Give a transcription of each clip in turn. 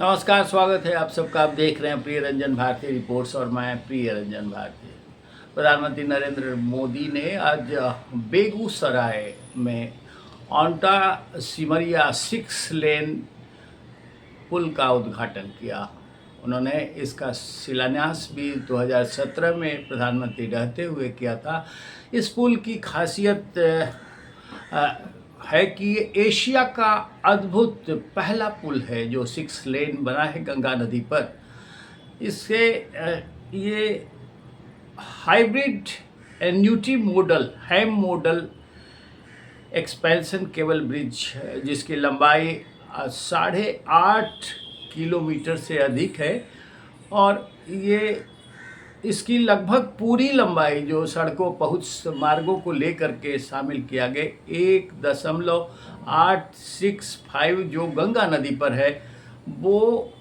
नमस्कार, स्वागत है आप सबका। आप देख रहे हैं प्रिय रंजन भारती रिपोर्ट्स और मैं प्रिय रंजन भारती। प्रधानमंत्री नरेंद्र मोदी ने आज बेगूसराय में औंटा सिमरिया 6 लेन पुल का उद्घाटन किया। उन्होंने इसका शिलान्यास भी 2017 में प्रधानमंत्री रहते हुए किया था। इस पुल की खासियत है कि ये एशिया का अद्भुत पहला पुल है जो 6 लेन बना है गंगा नदी पर। इससे ये हाइब्रिड एन्यूटी मॉडल हैम मॉडल एक्सपेंशन केबल ब्रिज है, जिसकी लंबाई 8.5 किलोमीटर से अधिक है और ये इसकी लगभग पूरी लंबाई जो सड़कों पहुंच मार्गों को लेकर के शामिल किया गया 1.865 जो गंगा नदी पर है वो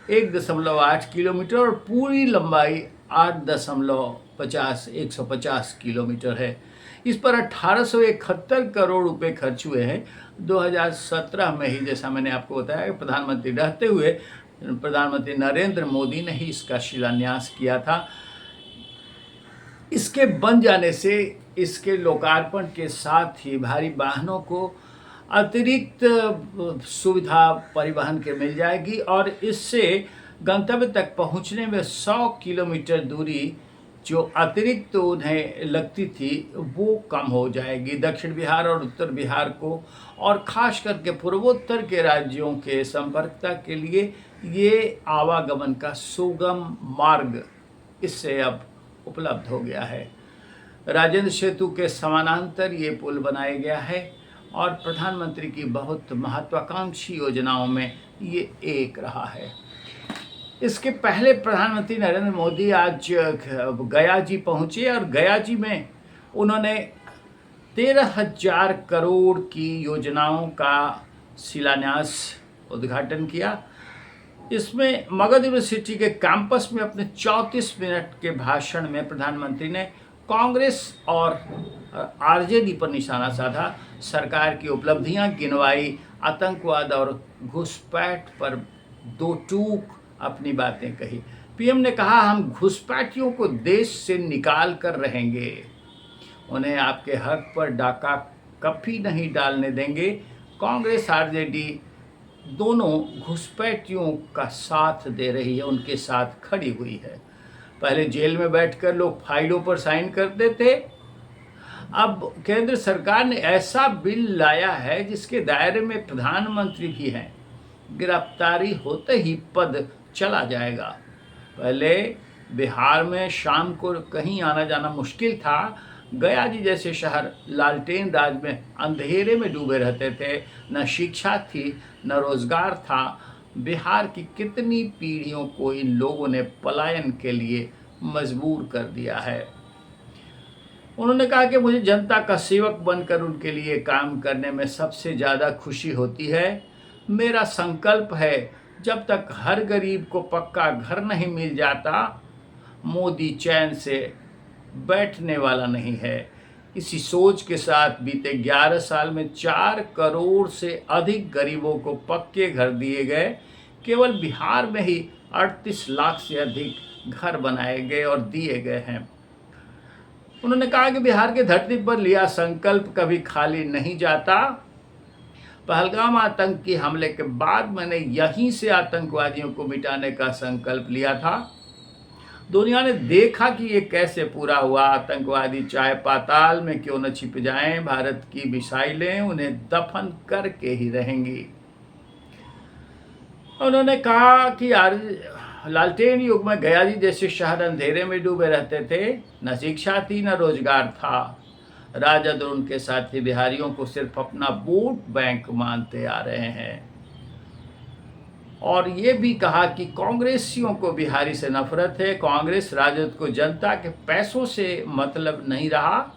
1.8 किलोमीटर और पूरी लंबाई 150 किलोमीटर है। इस पर 1871 करोड़ रुपए खर्च हुए हैं। 2017 में ही, जैसा मैंने आपको बताया, प्रधानमंत्री रहते हुए प्रधानमंत्री नरेंद्र मोदी ने ही इसका शिलान्यास किया था। इसके बन जाने से इसके लोकार्पण के साथ ही भारी वाहनों को अतिरिक्त सुविधा परिवहन के मिल जाएगी और इससे गंतव्य तक पहुंचने में 100 किलोमीटर दूरी जो अतिरिक्त उन्हें लगती थी वो कम हो जाएगी। दक्षिण बिहार और उत्तर बिहार को और खास करके पूर्वोत्तर के राज्यों के संपर्कता के लिए ये आवागमन का सुगम मार्ग इससे अब उपलब्ध हो गया है। राजेंद्र सेतु के समानांतर ये पुल बनाया गया है और प्रधानमंत्री की बहुत महत्वाकांक्षी योजनाओं में ये एक रहा है। इसके पहले प्रधानमंत्री नरेंद्र मोदी आज गया जी पहुंचे और गया जी में उन्होंने 13,000 करोड़ की योजनाओं का शिलान्यास उद्घाटन किया। इसमें मगध यूनिवर्सिटी के कैंपस में अपने 34 मिनट के भाषण में प्रधानमंत्री ने कांग्रेस और आरजेडी पर निशाना साधा, सरकार की उपलब्धियां गिनवाई, आतंकवाद और घुसपैठ पर दो टूक अपनी बातें कही। पीएम ने कहा, हम घुसपैठियों को देश से निकाल कर रहेंगे, उन्हें आपके हक पर डाका कभी नहीं डालने देंगे। कांग्रेस आरजेडी दोनों घुसपैठियों का साथ दे रही है, उनके साथ खड़ी हुई है। पहले जेल में बैठकर लोग फाइलों पर साइन करते थे, अब केंद्र सरकार ने ऐसा बिल लाया है जिसके दायरे में प्रधानमंत्री भी हैं। गिरफ्तारी होते ही पद चला जाएगा। पहले बिहार में शाम को कहीं आना जाना मुश्किल था। गया जी जैसे शहर लालटेन राज में अंधेरे में डूबे रहते थे, न शिक्षा थी न रोजगार था। बिहार की कितनी पीढ़ियों को इन लोगों ने पलायन के लिए मजबूर कर दिया है। उन्होंने कहा कि मुझे जनता का सेवक बनकर उनके लिए काम करने में सबसे ज़्यादा खुशी होती है। मेरा संकल्प है, जब तक हर गरीब को पक्का घर नहीं मिल जाता मोदी चैन से बैठने वाला नहीं है। इसी सोच के साथ बीते 11 साल में 4 करोड़ से अधिक गरीबों को पक्के घर दिए गए। केवल बिहार में ही 38 लाख से अधिक घर बनाए गए और दिए गए हैं। उन्होंने कहा कि बिहार की धरती पर लिया संकल्प कभी खाली नहीं जाता। पहलगाम आतंकी हमले के बाद मैंने यहीं से आतंकवादियों को मिटाने का संकल्प लिया था। दुनिया ने देखा कि ये कैसे पूरा हुआ। आतंकवादी चाहे पाताल में क्यों न छिप जाएं, भारत की मिसाइलें उन्हें दफन करके ही रहेंगी। उन्होंने कहा कि लालटेन युग में गया जी जैसे शहर अंधेरे में डूबे रहते थे, न शिक्षा थी न रोजगार था। राजद और उनके साथी बिहारियों को सिर्फ अपना वोट बैंक मानते आ रहे हैं। और ये भी कहा कि कांग्रेसियों को बिहारी से नफरत है। कांग्रेस राजद को जनता के पैसों से मतलब नहीं रहा,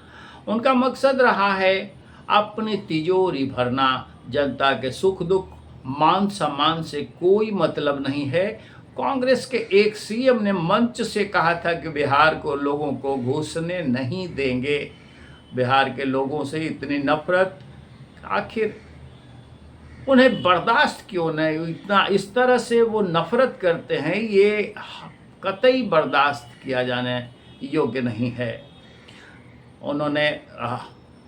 उनका मकसद रहा है अपनी तिजोरी भरना। जनता के सुख दुख मान सम्मान से कोई मतलब नहीं है। कांग्रेस के एक सीएम ने मंच से कहा था कि बिहार को लोगों को घुसने नहीं देंगे। बिहार के लोगों से इतनी नफरत, आखिर उन्हें बर्दाश्त क्यों नहीं, इतना इस तरह से वो नफरत करते हैं, ये कतई बर्दाश्त किया जाने योग्य नहीं है। उन्होंने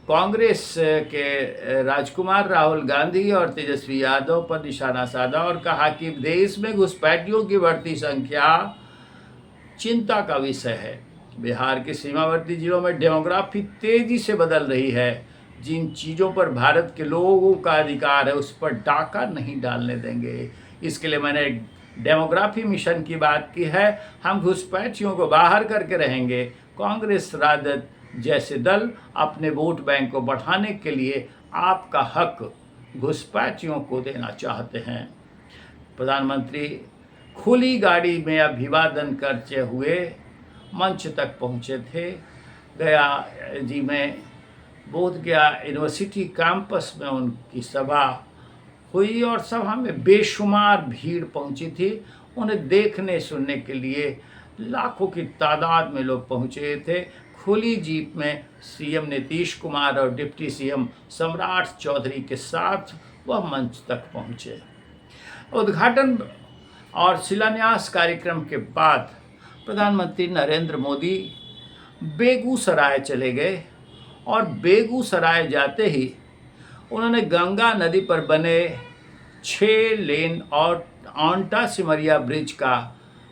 कांग्रेस के राजकुमार राहुल गांधी और तेजस्वी यादव पर निशाना साधा और कहा कि देश में घुसपैठियों की बढ़ती संख्या चिंता का विषय है। बिहार के सीमावर्ती जिलों में डेमोग्राफी तेजी से बदल रही है। जिन चीज़ों पर भारत के लोगों का अधिकार है उस पर डाका नहीं डालने देंगे। इसके लिए मैंने डेमोग्राफी मिशन की बात की है। हम घुसपैठियों को बाहर करके रहेंगे। कांग्रेस राजद जैसे दल अपने वोट बैंक को बढ़ाने के लिए आपका हक घुसपैठियों को देना चाहते हैं। प्रधानमंत्री खुली गाड़ी में अभिवादन करते हुए मंच तक पहुंचे थे। गया जी में बोध गया यूनिवर्सिटी कैंपस में उनकी सभा हुई और सभा में बेशुमार भीड़ पहुंची थी। उन्हें देखने सुनने के लिए लाखों की तादाद में लोग पहुंचे थे। खुली जीप में सीएम नीतीश कुमार और डिप्टी सीएम सम्राट चौधरी के साथ वह मंच तक पहुंचे। उद्घाटन और शिलान्यास कार्यक्रम के बाद प्रधानमंत्री नरेंद्र मोदी बेगूसराय चले गए और बेगूसराय जाते ही उन्होंने गंगा नदी पर बने 6 लेन और आंटा सिमरिया ब्रिज का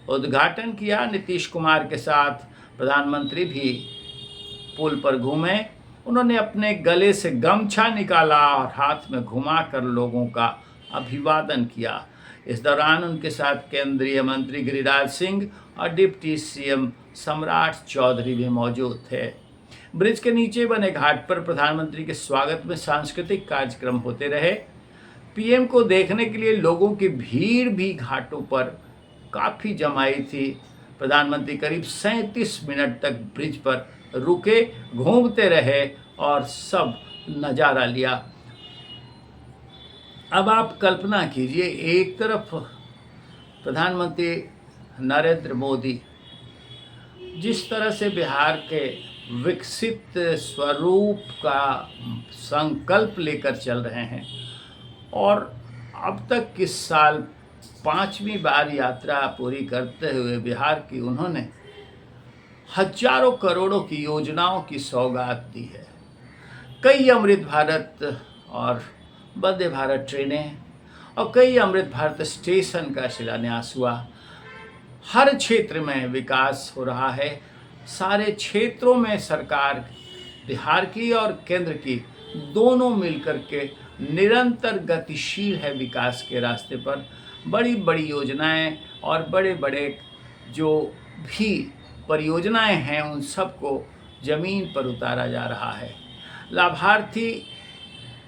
उद्घाटन किया। नीतीश कुमार के साथ प्रधानमंत्री भी पुल पर घूमे। उन्होंने अपने गले से गमछा निकाला और हाथ में घुमाकर लोगों का अभिवादन किया। इस दौरान उनके साथ केंद्रीय मंत्री गिरिराज सिंह और डिप्टी सीएम सम्राट चौधरी भी मौजूद थे। ब्रिज के नीचे बने घाट पर प्रधानमंत्री के स्वागत में सांस्कृतिक कार्यक्रम होते रहे। पीएम को देखने के लिए लोगों की भीड़ भी घाटों पर काफ़ी जमाई थी। प्रधानमंत्री करीब 37 मिनट तक ब्रिज पर रुके, घूमते रहे और सब नज़ारा लिया। अब आप कल्पना कीजिए, एक तरफ प्रधानमंत्री नरेंद्र मोदी जिस तरह से बिहार के विकसित स्वरूप का संकल्प लेकर चल रहे हैं और अब तक इस साल 5वीं बार यात्रा पूरी करते हुए बिहार की उन्होंने हजारों करोड़ों की योजनाओं की सौगात दी है। कई अमृत भारत और वंदे भारत ट्रेनें और कई अमृत भारत स्टेशन का शिलान्यास हुआ। हर क्षेत्र में विकास हो रहा है। सारे क्षेत्रों में सरकार बिहार की और केंद्र की दोनों मिलकर के निरंतर गतिशील है विकास के रास्ते पर। बड़ी बड़ी योजनाएं और बड़े बड़े जो भी परियोजनाएं हैं उन सबको ज़मीन पर उतारा जा रहा है। लाभार्थी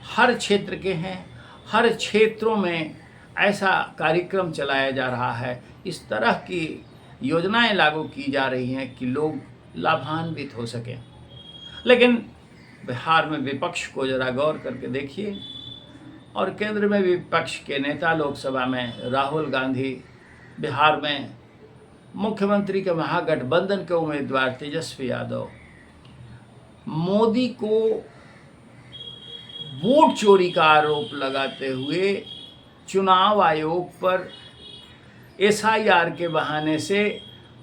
हर क्षेत्र के हैं, हर क्षेत्रों में ऐसा कार्यक्रम चलाया जा रहा है। इस तरह की योजनाएं लागू की जा रही हैं कि लोग लाभान्वित हो सकें। लेकिन बिहार में विपक्ष को जरा गौर करके देखिए और केंद्र में विपक्ष के नेता, लोकसभा में राहुल गांधी, बिहार में मुख्यमंत्री के महागठबंधन के उम्मीदवार तेजस्वी यादव मोदी को वोट चोरी का आरोप लगाते हुए चुनाव आयोग पर एसआईआर के बहाने से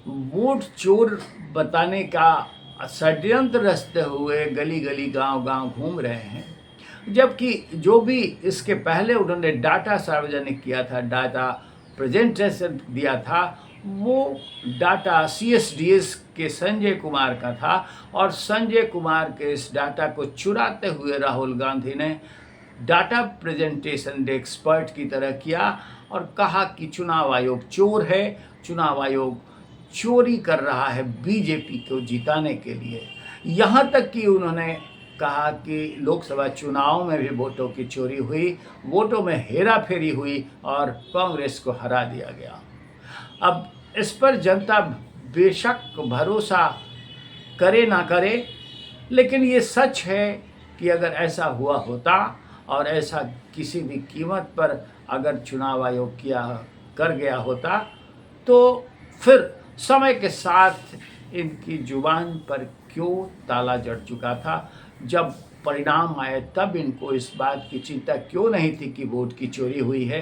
वोट चोर बताने का षड्यंत्र रचते हुए गली गली गांव गांव घूम रहे हैं। जबकि जो भी इसके पहले उन्होंने डाटा सार्वजनिक किया था, डाटा प्रेजेंटेशन दिया था, वो डाटा सीएसडीएस के संजय कुमार का था और संजय कुमार के इस डाटा को चुराते हुए राहुल गांधी ने डाटा प्रेजेंटेशन एक्सपर्ट की तरह किया और कहा कि चुनाव आयोग चोर है, चुनाव आयोग चोरी कर रहा है बीजेपी को जिताने के लिए। यहाँ तक कि उन्होंने कहा कि लोकसभा चुनाव में भी वोटों की चोरी हुई, वोटों में हेराफेरी हुई और कांग्रेस को हरा दिया गया। अब इस पर जनता बेशक भरोसा करे ना करे, लेकिन ये सच है कि अगर ऐसा हुआ होता और ऐसा किसी भी कीमत पर अगर चुनाव आयोग कर गया होता तो फिर समय के साथ इनकी जुबान पर क्यों ताला जड़ चुका था। जब परिणाम आए तब इनको इस बात की चिंता क्यों नहीं थी कि वोट की चोरी हुई है।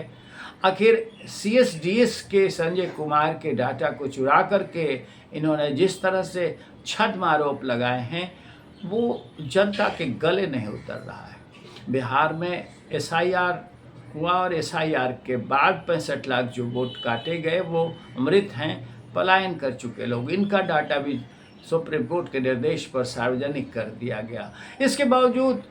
आखिर सीएसडीएस के संजय कुमार के डाटा को चुरा करके इन्होंने जिस तरह से छद्म आरोप लगाए हैं वो जनता के गले नहीं उतर रहा है। बिहार में एसआईआर हुआ और एसआईआर के बाद 65 लाख जो वोट काटे गए वो मृत हैं, पलायन कर चुके लोग। इनका डाटा भी सुप्रीम कोर्ट के निर्देश पर सार्वजनिक कर दिया गया। इसके बावजूद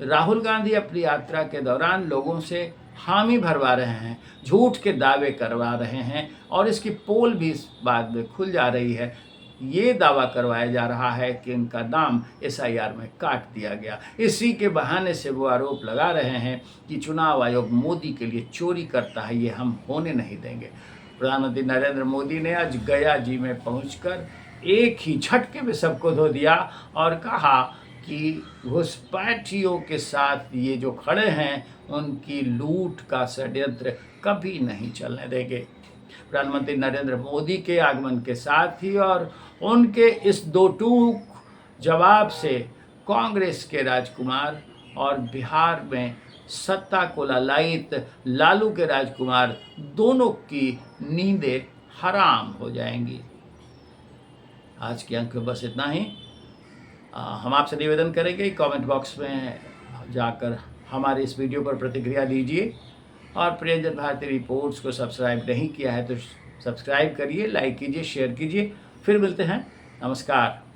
राहुल गांधी अपनी यात्रा के दौरान लोगों से हामी भरवा रहे हैं, झूठ के दावे करवा रहे हैं और इसकी पोल भी इस बात में खुल जा रही है। ये दावा करवाया जा रहा है कि इनका नाम एसआईआर में काट दिया गया। इसी के बहाने से वो आरोप लगा रहे हैं कि चुनाव आयोग मोदी के लिए चोरी करता है, ये हम होने नहीं देंगे। प्रधानमंत्री नरेंद्र मोदी ने आज गया जी में पहुंचकर एक ही झटके में सबको धो दिया और कहा कि घुसपैठियों के साथ ये जो खड़े हैं उनकी लूट का षड्यंत्र कभी नहीं चलने देंगे। प्रधानमंत्री नरेंद्र मोदी के आगमन के साथ ही और उनके इस दो टूक जवाब से कांग्रेस के राजकुमार और बिहार में सत्ता को लालायित लालू के राजकुमार दोनों की नींदें हराम हो जाएंगी। आज के अंक में बस इतना ही। हम आपसे निवेदन करेंगे कमेंट बॉक्स में जाकर हमारे इस वीडियो पर प्रतिक्रिया दीजिए और प्रियंजन भारती रिपोर्ट्स को सब्सक्राइब नहीं किया है तो सब्सक्राइब करिए, लाइक कीजिए, शेयर कीजिए। फिर मिलते हैं। नमस्कार।